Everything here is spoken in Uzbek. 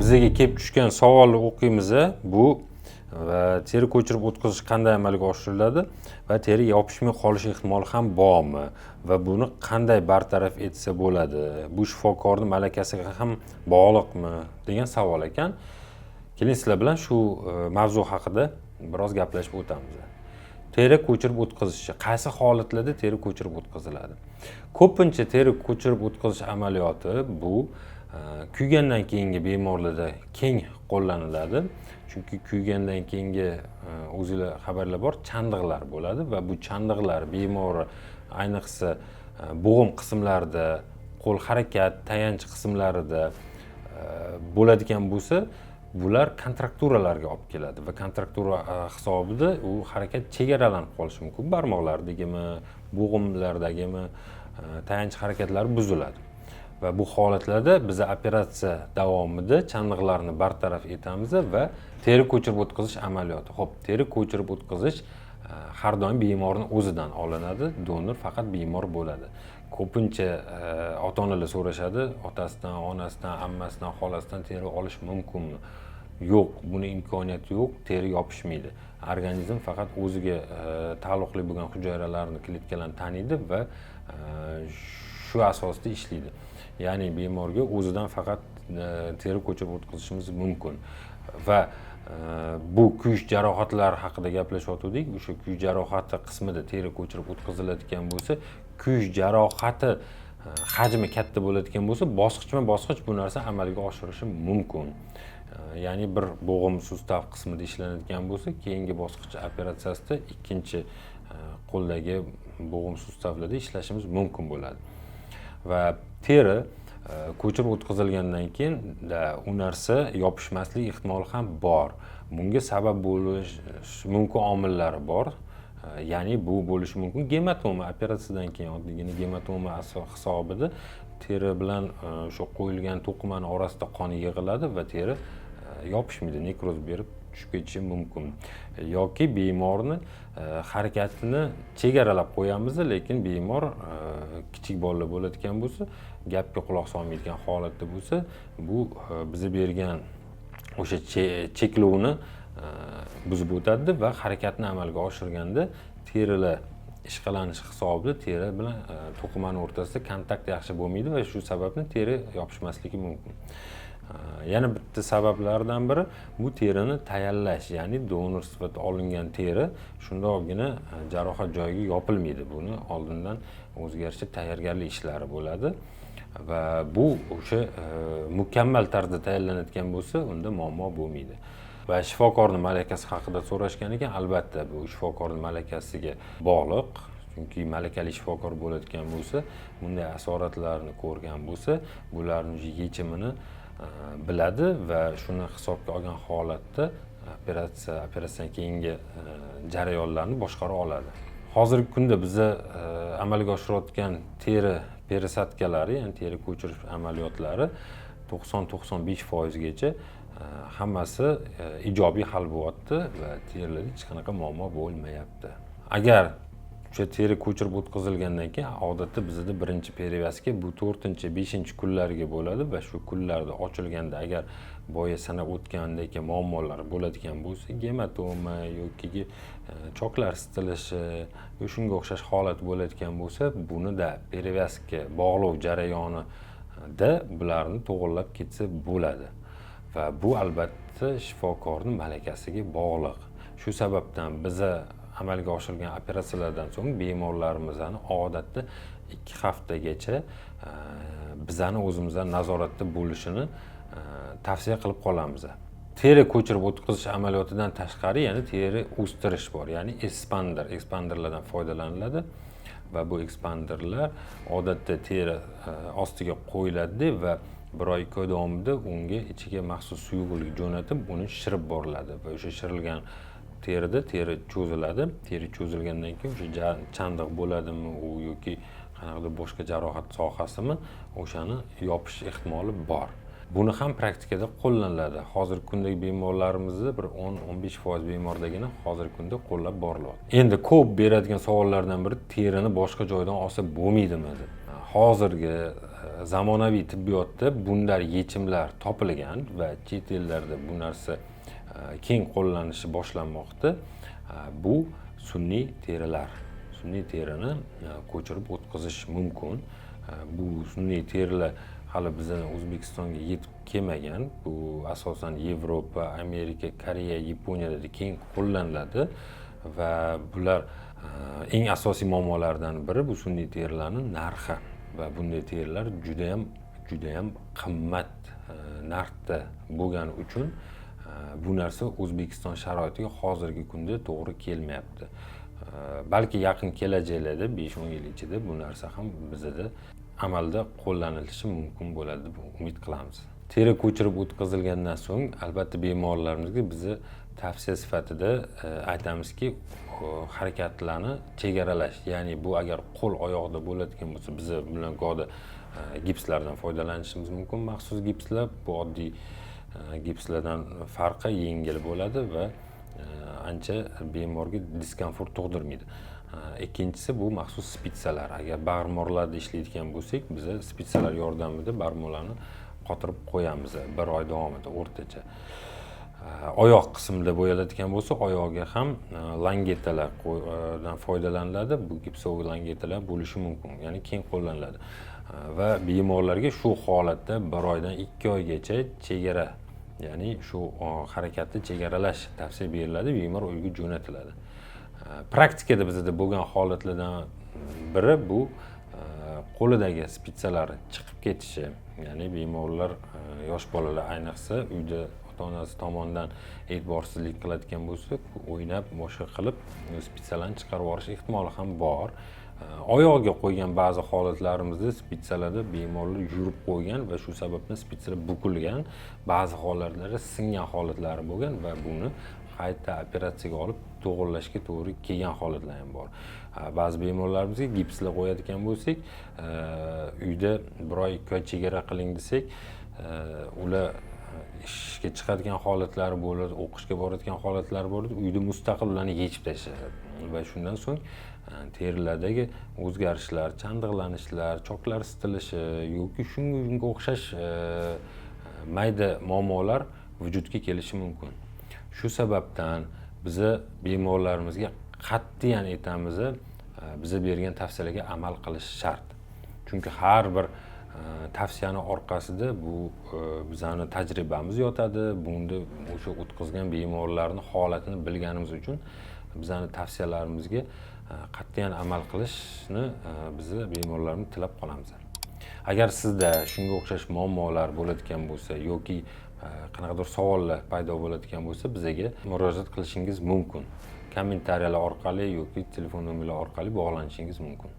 bizga kelib tushgan savolni o'qiymiz. Bu va teri ko'chirib o'tkazish qanday amalga oshiriladi va teri yopishmay qolish ehtimoli ham bormi va buni qanday bartaraf etsa bo'ladi? Bu shifokorning malakasiga ham bog'liqmi degan savol ekan. Keling sizlar bilan shu mavzu haqida biroz gaplashib o'tamiz. Teri ko'chirib o'tkazish qaysi holatlarda teri ko'chirib o'tkaziladi? Ko'pincha teri ko'chirib o'tkazish amaliyoti bu kuygandan keyingi bemorlarda keng qo'llaniladi. Chunki kuygandan keyingi o'zingizlar xabarlar bor, chandiqlar bo'ladi va bu chandiqlar bemor ayniqsa bo'g'im qismlarida, qo'l harakat, tayanch qismlarida bo'ladigan bo'lsa, bular kontrakturalarga olib keladi va kontraktura hisobida u harakat chegaralanib qolishi mumkin. Barmoqlardagimi, bo'g'imlardagimi tayanch harakatlari buziladi. Va bu holatlarda biz operatsiya davomida chandiqlarni bartaraf etamiz va teri ko'chirib o'tkazish amaliyoti. Xo'p, teri ko'chirib o'tkazish har doim bemorning o'zidan olinadi, donor faqat bemor bo'ladi. Ko'pincha ota-onalar so'rashadi, otasidan, onasidan, ammasidan, xolasidan teri olish mumkinmi? Yo'q, buni imkoniyati yo'q, teri yopishmaydi. Organizm faqat o'ziga taalluqli bo'lgan hujayralarni, klitkalarni taniydi va shu asosda ishlaydi. Ya'ni bemorga o'zidan faqat teri ko'chirib o'tkazishimiz mumkin. Va bu kuyish jarohatlari haqida gaplashyotgandik. O'sha kuyish jarohati qismida teri ko'chirib o'tkaziladigan bo'lsa, kuyish jarohati hajmi katta bo'ladigan bo'lsa, bosqichma-bosqich bu narsa amalga oshirishi mumkin. Ya'ni bir bo'g'im sustav qismida ishlanadigan bo'lsa, keyingi bosqich operatsiyasida ikkinchi qo'ldagi bo'g'im sustavlarda ishlashimiz mumkin bo'ladi. Va teri ko'chirib o'tkazilgandan keyin u narsa yopishmaslik ehtimoli ham bor. Bunga sabab bo'lishi mumkin omillari bor. Ya'ni bu bo'lishi mumkin gematoma, operatsiyadan keyin oddiygina gematoma hisobida teri bilan o'sha qo'yilgan to'qimani orasida qon yig'iladi va teri yopishmaydi, nekroz berib tushib ketishi mumkin. Yoki bemorni harakatini chegaralab qo'yamiz, lekin bemor kichik bolalar bo'ladigan bo'lsa, gapga quloq solmaydigan holatda bo'lsa, bu bizga bergan o'sha cheklovni buzib o'tadi va harakatni amalga oshirganda terilar ishqalanish hisobida teri bilan to'qimani o'rtasida kontakt yaxshi bo'lmaydi va shu sababni teri yopishmasligi mumkin. Yana bitta sabablardan biri bu terini tayyorlash, ya'ni donor sifatida olingan teri shundoqqina jarohat joyiga yopilmaydi. Buni oldindan o'ziga yarasha tayyorgarlik ishlari bo'ladi va bu o'sha mukammal tarzda tayyorlanadigan bo'lsa, unda muammo bo'lmaydi. Va shifokorning malakasi haqida so'rashgan ekan, albatta bu shifokorning malakasiga bog'liq. Chunki malakali shifokor bo'ladigan bo'lsa, bunday asoratlarni ko'rgan bo'lsa, bularning yechimini biladi va shuni hisobga olgan holatda operatsiyadan keyingi jarayonlarni boshqara oladi. Hozirgi kunda biza amalga oshirayotgan teri perisatkalari, ya'ni teri ko'chirish amaliyotlari 90-95% gacha hammasi ijobiy hal bo'lyapti va terilarda hech qanaqa muammo bo'lmayapti. Agar o'sha teri ko'chirib o'tkazilgandan keyin odatda bizda birinchi perevazka bu 4-5 kunlarga bo'ladi va shu kunlarda ochilganda agar boya sanab o'tgandek muammolar bo'ladigan bo'lsa, gematoma yoki choklar sitilishi yoki shunga o'xshash holat bo'ladigan bo'lsa, buni da perevazka bog'lov jarayonida bularni to'g'irlab ketsa bo'ladi. Va bu albatta shifokorning malakasiga bog'liq. Shu sababdan biza amalga oshirilgan operatsiyalardan so'ng bemorlarimizni odatda 2 haftagacha bizani o'zimizdan nazoratda bo'lishini tavsiya qilib qolamiz. Teri ko'chirib o'tkazish amaliyotidan tashqari yana teri o'stirish bor, ya'ni ekspanderlardan foydalaniladi va bu ekspanderlar odatda teri ostiga qo'yiladi va 1 oy davomida unga ichiga maxsus suyuqlik jo'natib, uni shirib boriladi va o'sha shirilgan terida teri cho'ziladi. Teri cho'zilgandan keyin o'sha chandiq bo'ladimi u yoki qanaqadir boshqa jarohat sohasimi, o'shani yopish ehtimoli bor. Buni ham praktikada qo'llaniladi. Hozirgi kundagi bemorlarimizda bir 10-15% bemordagina hozirgi kunda qo'llab borilyapti. Endi ko'p beradigan savollardan biri terini boshqa joydan olsa bo'lmaydimi deb. Hozirgi zamonaviy tibbiyotda bunday yechimlar topilgan va chet ellarda bu narsa keng qo'llanishi boshlanmoqda. Bu sun'iy terilar. Sun'iy terini ko'chirib o'tkazish mumkin. Bu sun'iy terilar hali bizning O'zbekistonga yetib kelmagan. Bu asosan Yevropa, Amerika, Koreya, Yaponiyada keng qo'llaniladi va bular eng asosiy muammolardan biri bu sun'iy terilarning narxi va bunday terilar juda ham qimmat narxda bo'lgani uchun bu narsa O'zbekiston sharoitiga hozirgi kunda to'g'ri kelmayapti. Balki yaqin kelajakda 5-10 yil ichida bu narsa ham bizda amalda qo'llanilishi mumkin bo'ladi deb umid qilamiz. Teri ko'chirib o'tkazilgandan so'ng albatta bemorlarimizga biz tavsiya sifatida aytamizki, harakatlarni chegaralash, ya'ni bu agar qo'l oyoqda bo'ladigan bo'lsa, biz bilan go'da gipslardan foydalanishimiz mumkin. Maxsus gipslar bu oddiy gipslardan farqi yengil bo'ladi va ancha bemorga diskomfort tug'dirmaydi. Ikkinchisi bu maxsus spitsalar. Agar barmoqlarda ishlaydigan bo'lsak, biz spitsalar yordamida barmoqlarni qotirib qo'yamiz 1 oy davomida o'rtacha. Oyoq qismida bo'yaladigan bo'lsa, oyog'iga ham langetalardan foydalaniladi. Bu gipsový langetalar bo'lishi mumkin, ya'ni keng qo'llaniladi. Va bemorlarga shu holatda 1 oydan 2 oygacha chegara, ya'ni shu harakatni chegaralash tavsiya beriladi, bemor uyga jo'natiladi. Praktikada bizda bo'lgan holatlardan biri bu qo'lidagi spitsalar chiqib ketishi, ya'ni bemorlar, yosh bolalar ayniqsa uyda ota-onasi tomonidan e'tiborsizlik qiladigan bo'lsa, o'ynab, boshqa qilib spitsalarni chiqarib yuborish ehtimoli ham bor. Oyog'iga qo'ygan ba'zi holatlarimizda spitsalarda bemorlar yurib qo'ygan va shu sababdan spitsalar bukilgan, ba'zi holatlarda singan holatlari bo'lgan va buni qayta operatsiyaga olib to'g'rilashga to'g'ri kelgan holatlar ham bor. Ba'zi bemorlarimizga gipslar qo'yadigan bo'lsak, uyda 1 oy 2 oy chegara qiling desak, ular ishga chiqadigan holatlari bo'ladi, o'qishga boradigan holatlari bo'ladi, uyda mustaqil ularni yechib tashlashadi va shundan so'ng terilardagi o'zgarishlar, chandiqlanishlar, choklar isitilishi yoki shunga o'xshash mayda muammolar vujudga kelishi mumkin. Shu sababdan biz bemorlarimizga qat'iyan aytamiz, biz bergan tavsiyalarga amal qilish shart. Chunki har bir tavsiyani orqasida bu bizning tajribamiz yotadi. Bunda o'sha o'tkazgan bemorlarning holatini bilganimiz uchun bizning tavsiyalarimizga qat'iyan amal qilishni biz bemorlarni tilab qolamiz. Agar sizda shunga o'xshash muammolar bo'ladigan bo'lsa yoki qanaqadir savollar paydo bo'ladigan bo'lsa, bizga murojaat qilishingiz mumkin. Kommentariyalar orqali yoki telefon nomerlari orqali bog'lanishingiz mumkin.